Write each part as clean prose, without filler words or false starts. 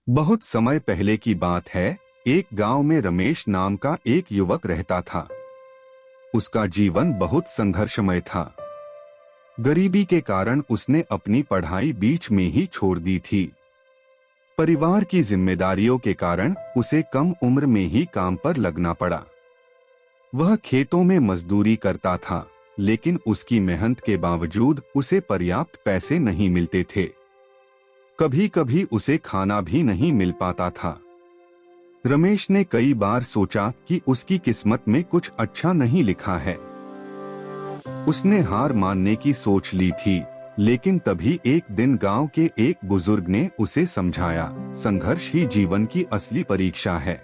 बहुत समय पहले की बात है। एक गांव में रमेश नाम का एक युवक रहता था। उसका जीवन बहुत संघर्षमय था। गरीबी के कारण उसने अपनी पढ़ाई बीच में ही छोड़ दी थी। परिवार की जिम्मेदारियों के कारण उसे कम उम्र में ही काम पर लगना पड़ा। वह खेतों में मजदूरी करता था, लेकिन उसकी मेहनत के बावजूद उसे पर्याप्त पैसे नहीं मिलते थे। कभी कभी उसे खाना भी नहीं मिल पाता था। रमेश ने कई बार सोचा कि उसकी किस्मत में कुछ अच्छा नहीं लिखा है। उसने हार मानने की सोच ली थी, लेकिन तभी एक दिन गांव के एक बुजुर्ग ने उसे समझाया, संघर्ष ही जीवन की असली परीक्षा है।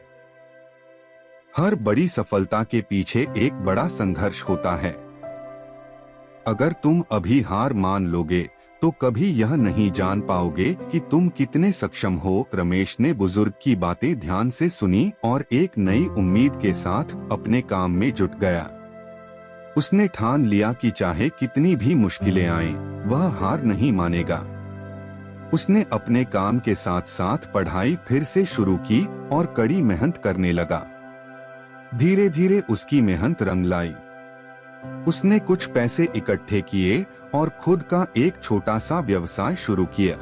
हर बड़ी सफलता के पीछे एक बड़ा संघर्ष होता है। अगर तुम अभी हार मान लोगे तो कभी यह नहीं जान पाओगे कि तुम कितने सक्षम हो। रमेश ने बुजुर्ग की बातें ध्यान से सुनी और एक नई उम्मीद के साथ अपने काम में जुट गया। उसने ठान लिया कि चाहे कितनी भी मुश्किलें आएं, वह हार नहीं मानेगा। उसने अपने काम के साथ साथ पढ़ाई फिर से शुरू की और कड़ी मेहनत करने लगा। धीरे धीरे उसकी मेहनत रंग लाई। उसने कुछ पैसे इकट्ठे किए और खुद का एक छोटा सा व्यवसाय शुरू किया।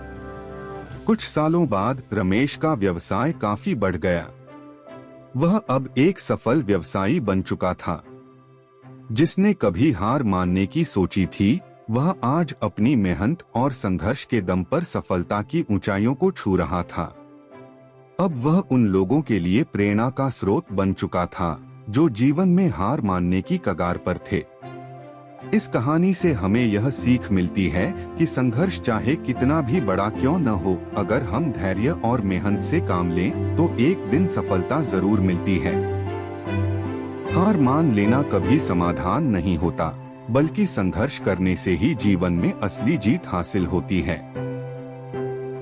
कुछ सालों बाद रमेश का व्यवसाय काफी बढ़ गया। वह अब एक सफल व्यवसायी बन चुका था। जिसने कभी हार मानने की सोची थी, वह आज अपनी मेहनत और संघर्ष के दम पर सफलता की ऊंचाइयों को छू रहा था। अब वह उन लोगों के लिए प्रेरणा का स्रोत बन चुका था जो जीवन में हार मानने की कगार पर थे। इस कहानी से हमें यह सीख मिलती है कि संघर्ष चाहे कितना भी बड़ा क्यों न हो, अगर हम धैर्य और मेहनत से काम लें तो एक दिन सफलता जरूर मिलती है। हार मान लेना कभी समाधान नहीं होता, बल्कि संघर्ष करने से ही जीवन में असली जीत हासिल होती है।